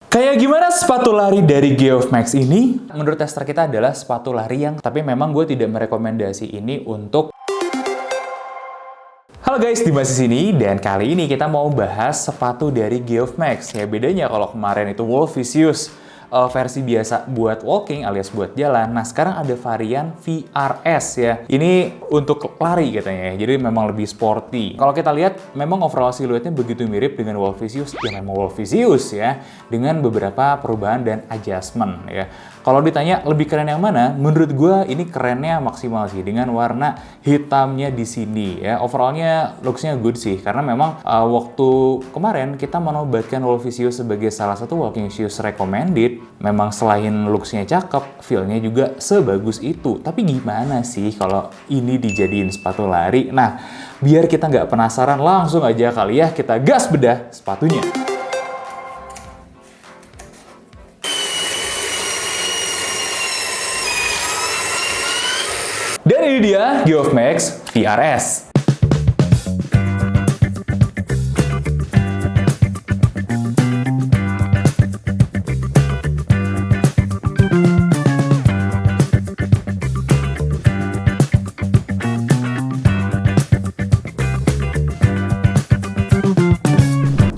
Kayak gimana sepatu lari dari Geoff Max ini? Menurut tester kita adalah sepatu lari yang, tapi memang gue tidak merekomendasi ini untuk. Halo guys, Dimas di sini dan kali ini kita mau bahas sepatu dari Geoff Max. Ya bedanya kalau kemarin itu Wolfisius versi biasa buat walking alias buat jalan. Nah, sekarang ada varian VRS ya. Ini untuk lari katanya ya. Jadi memang lebih sporty. Kalau kita lihat memang overall siluetnya begitu mirip dengan Wolfisius. Ya memang Wolfisius ya, dengan beberapa perubahan dan adjustment ya. Kalau ditanya lebih keren yang mana? Menurut gue ini kerennya maksimal sih dengan warna hitamnya di sini ya. Overallnya looks-nya good sih karena memang waktu kemarin kita menobatkan Wolfisius sebagai salah satu walking shoes recommended. Memang selain looks-nya cakep, feel-nya juga sebagus itu. Tapi gimana sih kalau ini dijadiin sepatu lari? Nah, biar kita nggak penasaran, langsung aja kali ya kita gas bedah sepatunya. Dan ini dia Geoff Max VRS.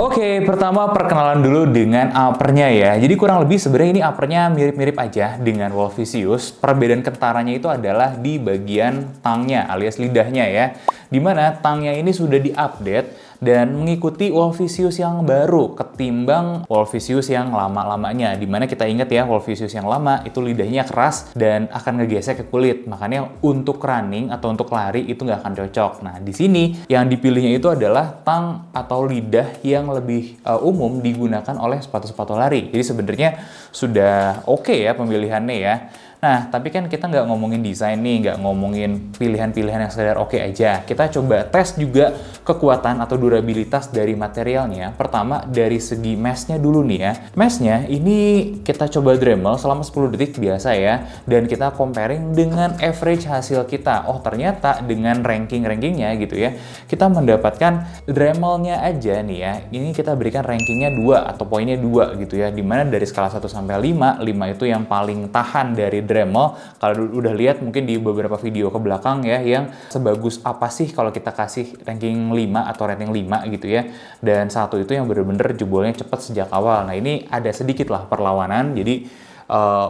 Oke, pertama perkenalan dulu dengan uppernya ya. Jadi kurang lebih sebenarnya ini uppernya mirip-mirip aja dengan Wolfisius. Perbedaan kentaranya itu adalah di bagian tangnya alias lidahnya ya. Dimana tangnya ini sudah diupdate dan mengikuti Wolfisius yang baru ketimbang Wolfisius yang lama-lamanya. Dimana kita ingat ya, Wolfisius yang lama itu lidahnya keras dan akan ngegesek ke kulit. Makanya untuk running atau untuk lari itu nggak akan cocok. Nah, di sini yang dipilihnya itu adalah tang atau lidah yang lebih umum digunakan oleh sepatu-sepatu lari. Jadi sebenarnya sudah oke ya pemilihannya ya. Nah, tapi kan kita nggak ngomongin desain nih, nggak ngomongin pilihan-pilihan yang sekedar oke aja. Kita coba tes juga kekuatan atau durabilitas dari materialnya. Pertama, dari segi mesh-nya dulu nih ya. Mesh-nya ini kita coba Dremel selama 10 detik biasa ya. Dan kita comparing dengan average hasil kita. Oh, ternyata dengan ranking-rankingnya gitu ya, kita mendapatkan Dremel-nya aja nih ya. Ini kita berikan rankingnya 2 atau poinnya 2 gitu ya. Dimana dari skala 1 sampai 5, 5 itu yang paling tahan dari Dremel. Kalau udah lihat mungkin di beberapa video ke belakang ya, yang sebagus apa sih kalau kita kasih ranking 5 atau rating 5 gitu ya. Dan satu itu yang bener-bener jebolnya cepet sejak awal. Nah, ini ada sedikit lah perlawanan. Jadi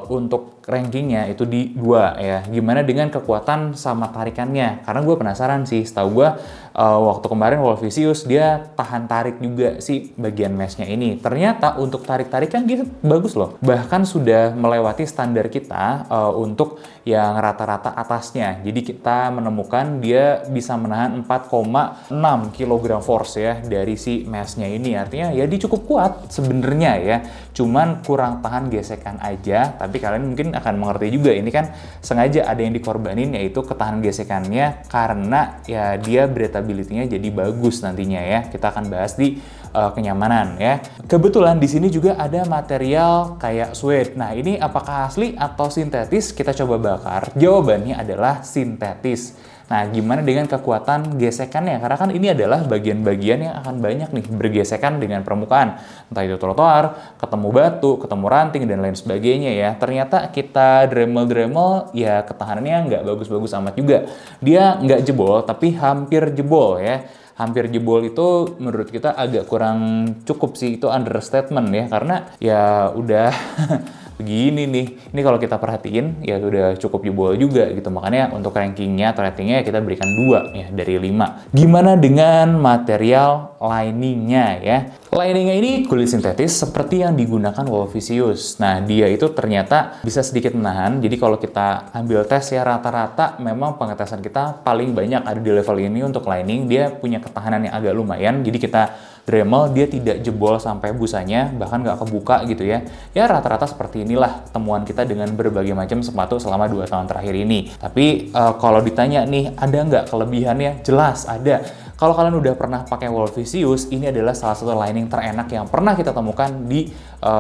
untuk rankingnya itu di 2 ya. Gimana dengan kekuatan sama tarikannya? Karena gue penasaran sih, setahu gue waktu kemarin Wolfisius dia tahan tarik juga sih bagian mesh-nya ini. Ternyata untuk tarik-tarikan gitu bagus loh. Bahkan sudah melewati standar kita untuk yang rata-rata atasnya. Jadi kita menemukan dia bisa menahan 4,6 kg force ya dari si mesh-nya ini. Artinya ya dia cukup kuat sebenarnya ya. Cuman kurang tahan gesekan aja. Tapi kalian mungkin akan mengerti juga ini kan sengaja ada yang dikorbanin, yaitu ketahanan gesekannya karena ya dia breathability-nya jadi bagus nantinya ya. Kita akan bahas di kenyamanan ya. Kebetulan di sini juga ada material kayak suede. Nah, ini apakah asli atau sintetis? Kita coba bakar. Jawabannya adalah sintetis. Nah, gimana dengan kekuatan gesekannya? Karena kan ini adalah bagian-bagian yang akan banyak nih bergesekan dengan permukaan. Entah itu trotoar, ketemu batu, ketemu ranting, dan lain sebagainya ya. Ternyata kita Dremel ya ketahanannya nggak bagus-bagus amat juga. Dia nggak jebol, tapi hampir jebol ya. Hampir jebol itu menurut kita agak kurang cukup sih, itu understatement ya. Karena ya udah begini nih. Ini kalau kita perhatiin ya sudah cukup jebol juga gitu. Makanya untuk rankingnya atau ratingnya kita berikan 2 ya dari 5. Gimana dengan material liningnya ya? Liningnya ini kulit sintetis seperti yang digunakan Wolfisius. Nah, dia itu ternyata bisa sedikit menahan. Jadi kalau kita ambil tes ya rata-rata memang pengetesan kita paling banyak ada di level ini untuk lining. Dia punya ketahanan yang agak lumayan. Jadi kita Dremel dia tidak jebol sampai busanya, bahkan nggak kebuka gitu ya. Ya rata-rata seperti inilah temuan kita dengan berbagai macam sepatu selama 2 tahun terakhir ini. Tapi kalau ditanya nih, ada nggak kelebihannya? Jelas ada. Kalau kalian udah pernah pakai Wolfisius, ini adalah salah satu lining terenak yang pernah kita temukan di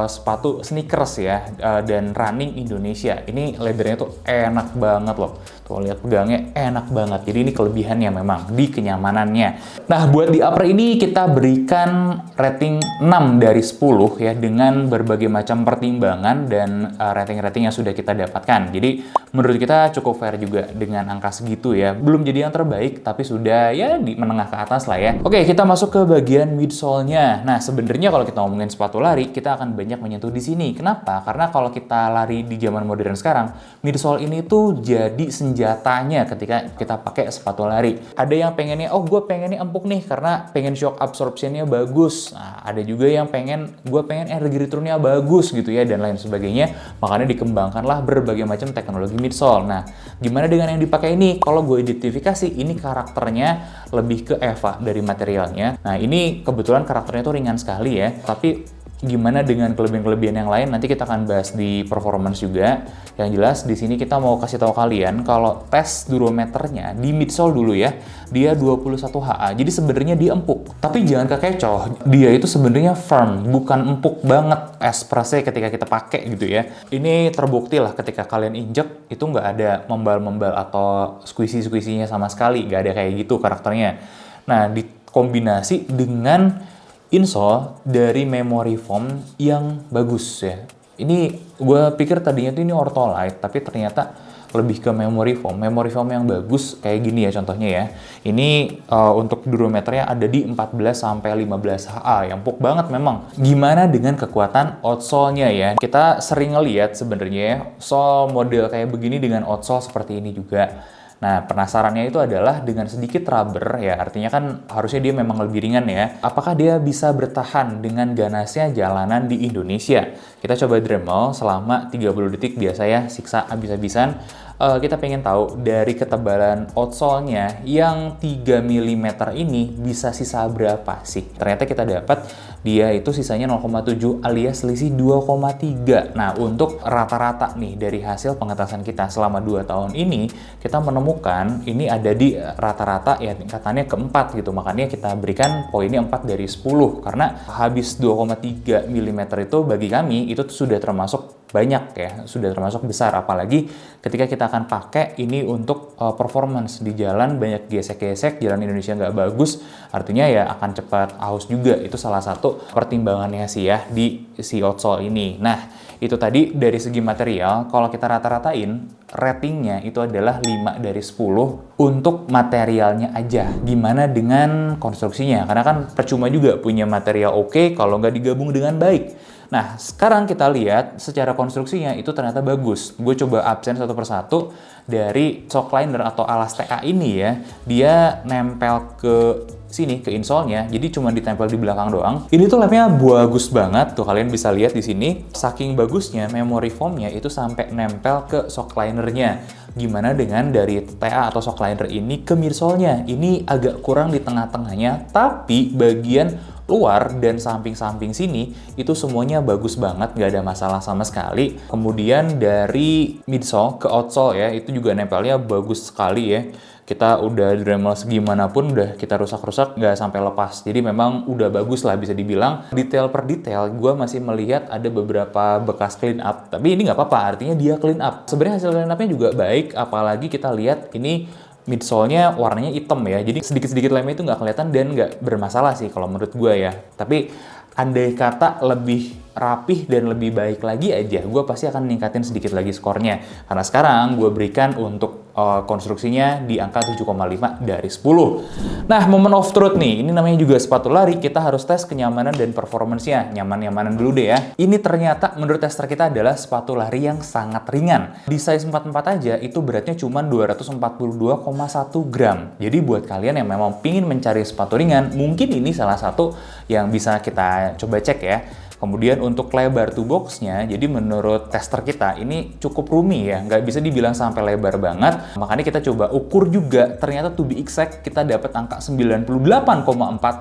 sepatu sneakers ya, dan running Indonesia. Ini leathernya tuh enak banget loh. Tuh Tuh lihat pegangnya enak banget. Jadi ini kelebihannya memang di kenyamanannya. Nah, buat di upper ini kita berikan rating 6 dari 10 ya, dengan berbagai macam pertimbangan dan rating-rating yang sudah kita dapatkan. Jadi menurut kita cukup fair juga dengan angka segitu ya. Belum jadi yang terbaik, tapi sudah ya di menengah ke atas lah ya. Oke, kita masuk ke bagian midsole-nya. Nah, sebenarnya kalau kita ngomongin sepatu lari, kita akan banyak menyentuh di sini. Kenapa? Karena kalau kita lari di zaman modern sekarang, midsole ini tuh jadi senjatanya ketika kita pakai sepatu lari. Ada yang pengennya, oh gue pengennya empuk nih karena pengen shock absorption-nya bagus. Nah, ada juga yang gue pengen energy return-nya bagus gitu ya, dan lain sebagainya. Makanya dikembangkanlah berbagai macam teknologi midsole. Nah, gimana dengan yang dipakai ini? Kalau gue identifikasi, ini karakternya lebih ke EVA dari materialnya. Nah, ini kebetulan karakternya tuh ringan sekali ya, tapi gimana dengan kelebihan-kelebihan yang lain nanti kita akan bahas di performance juga. Yang jelas di sini kita mau kasih tahu kalian kalau tes durometernya di midsole dulu ya, dia 21 HA. Jadi sebenarnya dia empuk. Tapi jangan kekecoh, dia itu sebenarnya firm, bukan empuk banget espresse ketika kita pakai gitu ya. Ini terbukti lah ketika kalian injek itu nggak ada membal-membal atau squishy-squishy-nya sama sekali, nggak ada kayak gitu karakternya. Nah, dikombinasi dengan insole dari memory foam yang bagus ya. Ini gue pikir tadinya tuh ini Ortholite, tapi ternyata lebih ke memory foam yang bagus kayak gini ya contohnya ya. Ini untuk durometernya ada di 14 sampai 15 HA, yang empuk banget memang. Gimana dengan kekuatan outsole-nya ya? Kita sering ngeliat sebenarnya ya, sole model kayak begini dengan outsole seperti ini juga. Nah, penasarannya itu adalah dengan sedikit rubber ya, artinya kan harusnya dia memang lebih ringan ya. Apakah dia bisa bertahan dengan ganasnya jalanan di Indonesia? Kita coba Dremel selama 30 detik biasa ya, siksa habis-habisan. Kita pengen tahu dari ketebalan outsole-nya yang 3 mm ini bisa sisa berapa sih? Ternyata kita dapat dia itu sisanya 0,7 alias selisih 2,3. Nah, untuk rata-rata nih dari hasil pengetesan kita selama 2 tahun ini, kita menemukan ini ada di rata-rata ya tingkatannya keempat gitu. Makanya kita berikan poinnya 4 dari 10 karena habis 2,3 mm itu bagi kami itu sudah termasuk banyak ya, sudah termasuk besar, apalagi ketika kita akan pakai ini untuk performance di jalan, banyak gesek-gesek, jalan Indonesia nggak bagus, artinya ya akan cepat aus juga. Itu salah satu pertimbangannya sih ya di si outsole ini. Nah, itu tadi dari segi material, kalau kita rata-ratain, ratingnya itu adalah 5 dari 10 untuk materialnya aja. Gimana dengan konstruksinya? Karena kan percuma juga punya material oke kalau nggak digabung dengan baik. Nah, sekarang kita lihat secara konstruksinya itu ternyata bagus. Gue coba absen satu persatu dari shock liner atau alas TA ini ya. Dia nempel ke sini, ke insole-nya. Jadi cuma ditempel di belakang doang. Ini tuh lemnya bagus banget. Tuh kalian bisa lihat di sini. Saking bagusnya memory foam-nya itu sampai nempel ke shock liner-nya. Gimana dengan dari TA atau shock liner ini ke midsole-nya? Ini agak kurang di tengah-tengahnya, tapi bagian luar dan samping-samping sini itu semuanya bagus banget, nggak ada masalah sama sekali. Kemudian dari midsole ke outsole ya, itu juga nempelnya bagus sekali ya. Kita udah Dremel segimanapun udah kita rusak-rusak nggak sampai lepas. Jadi memang udah bagus lah bisa dibilang. Detail per detail, gue masih melihat ada beberapa bekas clean up. Tapi ini nggak apa-apa, artinya dia clean up. Sebenarnya hasil clean up-nya juga baik, apalagi kita lihat ini midsole-nya warnanya hitam ya, jadi sedikit-sedikit lemnya itu nggak kelihatan dan nggak bermasalah sih kalau menurut gue ya. Tapi andai kata lebih rapih dan lebih baik lagi aja, gue pasti akan ningkatin sedikit lagi skornya. Karena sekarang gue berikan untuk konstruksinya di angka 7,5 dari 10. Nah, moment of truth nih, ini namanya juga sepatu lari, kita harus tes kenyamanan dan performance-nya. Nyaman-nyamanan dulu deh ya. Ini ternyata menurut tester kita adalah sepatu lari yang sangat ringan. Di size 44 aja, itu beratnya cuma 242,1 gram. Jadi buat kalian yang memang pingin mencari sepatu ringan, mungkin ini salah satu yang bisa kita coba cek ya. Kemudian untuk lebar to box-nya, jadi menurut tester kita ini cukup roomy ya, nggak bisa dibilang sampai lebar banget. Makanya kita coba ukur juga, ternyata to be exact kita dapat angka 98,4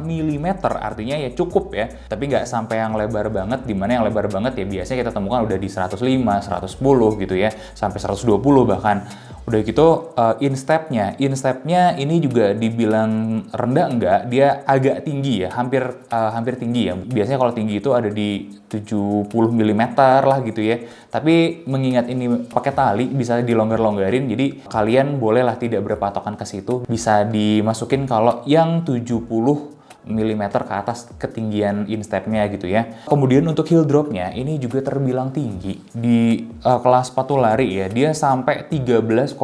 mm, artinya ya cukup ya. Tapi nggak sampai yang lebar banget, dimana yang lebar banget ya biasanya kita temukan udah di 105, 110 gitu ya, sampai 120 bahkan. Udah gitu instepnya ini juga dibilang rendah enggak, dia agak tinggi ya, hampir tinggi ya. Biasanya kalau tinggi itu ada di 70 mm lah gitu ya. Tapi mengingat ini pakai tali bisa dilonggar-longgarin, jadi kalian bolehlah tidak berpatokan ke situ. Bisa dimasukin kalau yang 70 mm ke atas ketinggian instepnya gitu ya. Kemudian untuk heel dropnya ini juga terbilang tinggi di kelas sepatu lari ya, dia sampai 13,9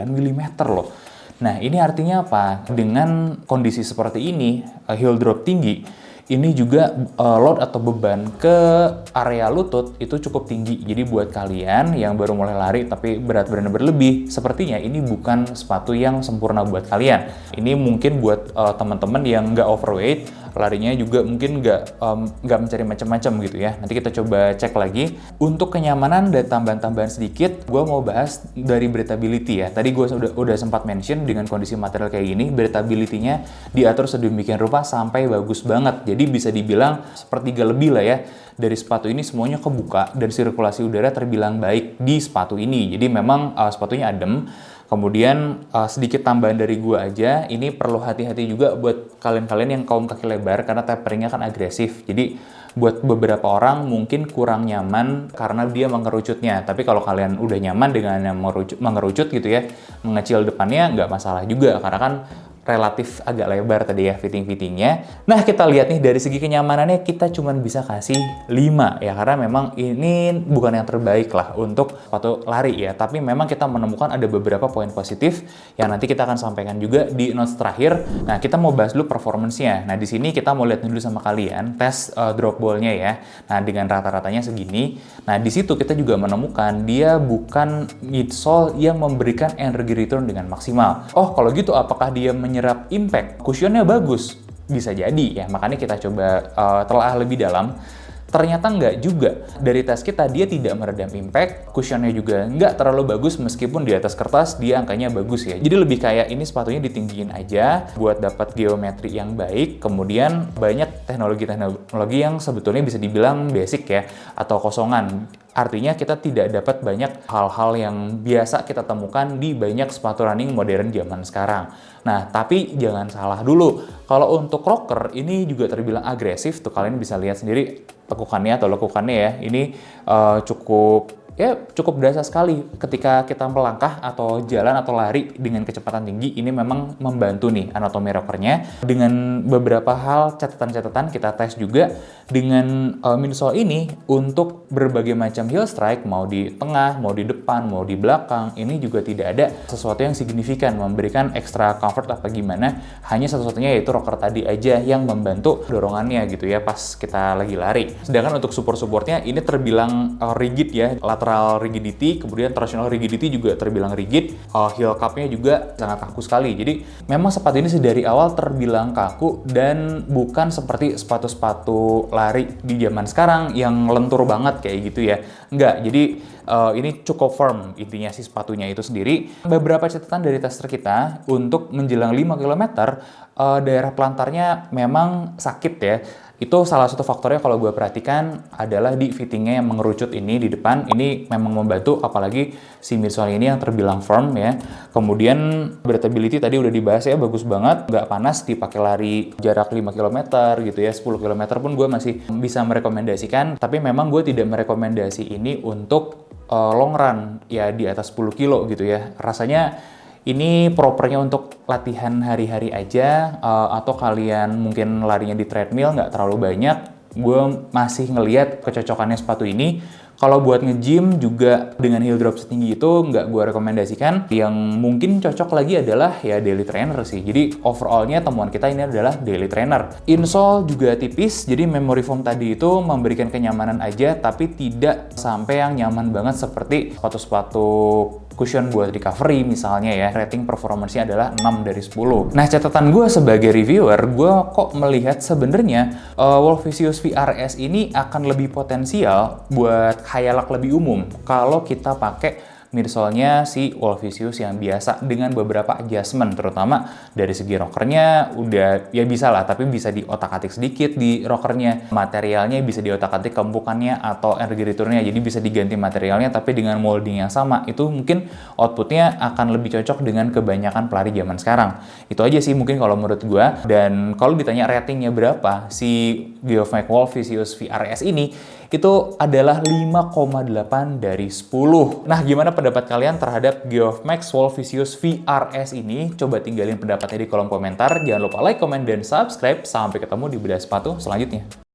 mm loh. Nah ini artinya apa? Dengan kondisi seperti ini, heel drop tinggi, ini juga load atau beban ke area lutut itu cukup tinggi. Jadi buat kalian yang baru mulai lari tapi berat badan berlebih, sepertinya ini bukan sepatu yang sempurna buat kalian. Ini mungkin buat teman-teman yang nggak overweight, larinya juga mungkin nggak mencari macam-macam gitu ya. Nanti kita coba cek lagi. Untuk kenyamanan dan tambahan-tambahan sedikit, gue mau bahas dari breathability ya. Tadi gue udah sempat mention dengan kondisi material kayak gini, breathability-nya diatur sedemikian rupa sampai bagus banget. Jadi bisa dibilang sepertiga lebih lah ya dari sepatu ini semuanya kebuka dan sirkulasi udara terbilang baik di sepatu ini. Jadi memang sepatunya adem. Kemudian sedikit tambahan dari gua aja, ini perlu hati-hati juga buat kalian-kalian yang kaum kaki lebar karena taperingnya kan agresif. Jadi buat beberapa orang mungkin kurang nyaman karena dia mengerucutnya. Tapi kalau kalian udah nyaman dengan yang mengerucut gitu ya, mengecil depannya nggak masalah juga karena kan relatif agak lebar tadi ya fitting-fittingnya. Nah kita lihat nih dari segi kenyamanannya kita cuma bisa kasih 5 ya, karena memang ini bukan yang terbaik lah untuk sepatu lari ya, tapi memang kita menemukan ada beberapa poin positif yang nanti kita akan sampaikan juga di notes terakhir. Nah kita mau bahas dulu performance-nya. Nah di sini kita mau lihat dulu sama kalian tes drop ball-nya ya. Nah dengan rata-ratanya segini. Nah di situ kita juga menemukan dia bukan midsole yang memberikan energy return dengan maksimal. Oh kalau gitu apakah dia menyerap impact? Cushionnya bagus, bisa jadi ya, makanya kita coba telah lebih dalam. Ternyata nggak juga. Dari tes kita dia tidak meredam impact, cushionnya juga nggak terlalu bagus meskipun di atas kertas dia angkanya bagus ya. Jadi lebih kayak ini sepatunya ditinggiin aja buat dapat geometri yang baik, kemudian banyak teknologi yang sebetulnya bisa dibilang basic ya, atau kosongan. Artinya kita tidak dapat banyak hal-hal yang biasa kita temukan di banyak sepatu running modern zaman sekarang. Nah, tapi jangan salah dulu. Kalau untuk rocker ini juga terbilang agresif. Tuh kalian bisa lihat sendiri lekukannya ya. Ini cukup berasa sekali ketika kita melangkah atau jalan atau lari dengan kecepatan tinggi. Ini memang membantu nih anatomi rockernya. Dengan beberapa hal catatan-catatan kita tes juga dengan midsole ini untuk berbagai macam heel strike, mau di tengah, mau di depan, mau di belakang, ini juga tidak ada sesuatu yang signifikan memberikan extra comfort apa gimana. Hanya satu-satunya yaitu rocker tadi aja yang membantu dorongannya gitu ya pas kita lagi lari. Sedangkan untuk support-supportnya ini terbilang rigid ya, lateral rigidity, kemudian torsional rigidity juga terbilang rigid, heel cup-nya juga sangat kaku sekali. Jadi memang sepatu ini dari awal terbilang kaku dan bukan seperti sepatu-sepatu lari di zaman sekarang yang lentur banget kayak gitu ya. Enggak, jadi ini cukup firm intinya si sepatunya itu sendiri. Beberapa catatan dari tester kita untuk menjelang 5 km, daerah pelantarnya memang sakit ya. Itu salah satu faktornya kalau gue perhatikan adalah di fittingnya yang mengerucut ini di depan. Ini memang membantu, apalagi si midsole ini yang terbilang firm ya. Kemudian breathability tadi udah dibahas ya, bagus banget, nggak panas dipakai lari jarak 5 km gitu ya. 10 km pun gue masih bisa merekomendasikan, tapi memang gue tidak merekomendasi ini untuk long run ya di atas 10 kilo gitu ya. Rasanya ini propernya untuk latihan hari-hari aja, atau kalian mungkin larinya di treadmill nggak terlalu banyak. Gue masih ngelihat kecocokannya sepatu ini. Kalau buat nge-gym juga dengan heel drop setinggi itu nggak gue rekomendasikan. Yang mungkin cocok lagi adalah ya daily trainer sih. Jadi overallnya temuan kita ini adalah daily trainer. Insole juga tipis, jadi memory foam tadi itu memberikan kenyamanan aja, tapi tidak sampai yang nyaman banget seperti sepatu-sepatu cushion buat recovery misalnya ya. Rating performance-nya adalah 6 dari 10. Nah, catatan gue sebagai reviewer, gue kok melihat sebenarnya Wolfisius VRS ini akan lebih potensial buat khayalak lebih umum kalau kita pakai midsole-nya si Wolfisius yang biasa dengan beberapa adjustment, terutama dari segi rockernya udah ya bisa lah, tapi bisa diotak-atik sedikit di rockernya. Materialnya bisa diotak-atik kempukannya atau energi returnnya, jadi bisa diganti materialnya tapi dengan molding yang sama. Itu mungkin outputnya akan lebih cocok dengan kebanyakan pelari zaman sekarang. Itu aja sih mungkin kalau menurut gua. Dan kalau ditanya ratingnya berapa, si Geof-Max Wolfisius VRS ini itu adalah 5,8 dari 10. Nah, gimana pendapat kalian terhadap Geof-Max Wolfisius VRS ini? Coba tinggalin pendapatnya di kolom komentar. Jangan lupa like, comment, dan subscribe. Sampai ketemu di bedah sepatu selanjutnya.